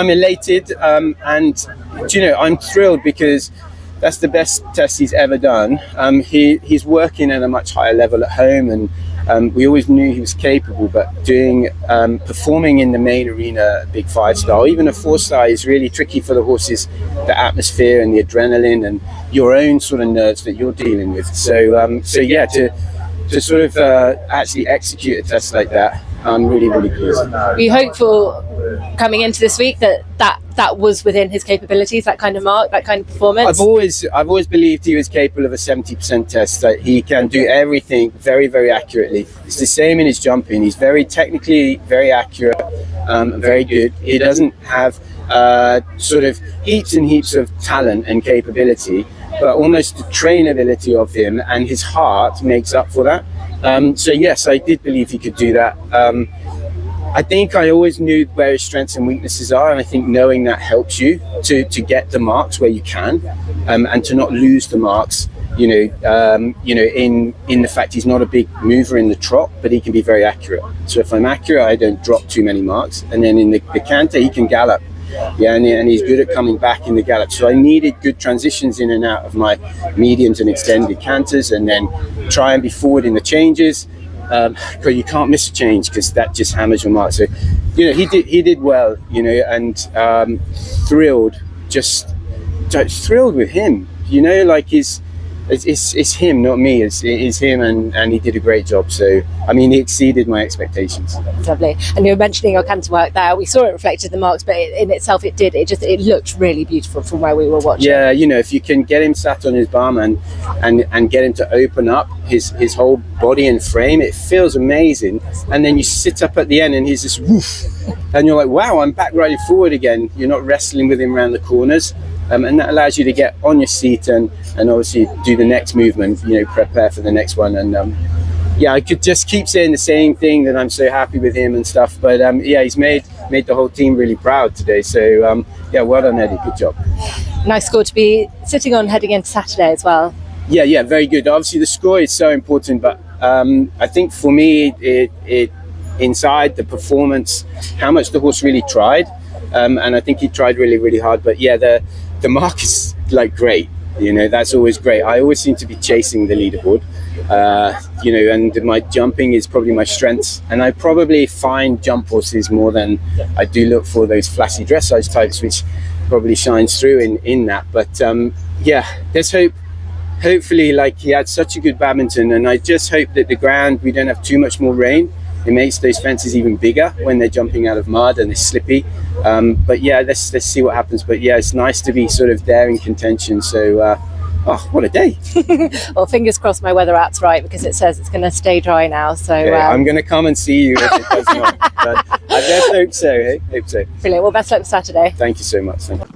I'm elated, and you know, I'm thrilled because that's the best test he's ever done. He's working at a much higher level at home, and we always knew he was capable, but performing in the main arena, big 5-star, even a 4-star, is really tricky for the horses, the atmosphere and the adrenaline and your own sort of nerves that you're dealing with. So yeah, to sort of actually execute a test like that, I'm really pleased. Were you hopeful coming into this week that was within his capabilities, that kind of mark, that kind of performance? I've always believed he was capable of a 70% test, that he can do everything very accurately. It's the same in his jumping. He's very technically very accurate, very good. He doesn't have sort of heaps and heaps of talent and capability, but almost the trainability of him and his heart makes up for that. So yes, I did believe he could do that. I think I always knew where his strengths and weaknesses are, and I think knowing that helps you to get the marks where you can, and to not lose the marks. In the fact he's not a big mover in the trot, but he can be very accurate. So if I'm accurate, I don't drop too many marks, and then in the canter he can gallop. Yeah, and he's good at coming back in the gallop. So I needed good transitions in and out of my mediums and extended canters, and then try and be forward in the changes. Because you can't miss a change, because that just hammers your mark. So, he did well, and thrilled with him. Like it's him, not me. It's him, and he did a great job. So, I mean, he exceeded my expectations. Lovely. And you were mentioning your canter work there. We saw it reflected in the marks, but in itself, it looked really beautiful from where we were watching. Yeah, if you can get him sat on his bum and get him to open up his whole body and frame, it feels amazing. And then you sit up at the end, and he's just woof, and you're like, wow, I'm back riding forward again. You're not wrestling with him around the corners. And that allows you to get on your seat and obviously do the next movement, prepare for the next one. And I could just keep saying the same thing, that I'm so happy with him and stuff. But he's made the whole team really proud today. So well done, Eddie. Good job. Nice score to be sitting on heading into Saturday as well. Yeah, very good. Obviously the score is so important, but I think for me it inside the performance, how much the horse really tried. And I think he tried really hard. But the mark is like great, that's always great. I always seem to be chasing the leaderboard, and my jumping is probably my strength, and I probably find jump horses more than I do look for those flashy dressage types, which probably shines through in that. But there's hope. Hopefully, like, he had such a good badminton, and I just hope that the ground, we don't have too much more rain. It makes those fences even bigger when they're jumping out of mud and it's slippy. But let's see what happens. But it's nice to be sort of there in contention. So, what a day. Well, fingers crossed my weather app's right, because it says it's going to stay dry now. So okay, I'm going to come and see you if it does not. But I just hope so. Hope so. Brilliant. Well, best luck for Saturday. Thank you so much. Thank you.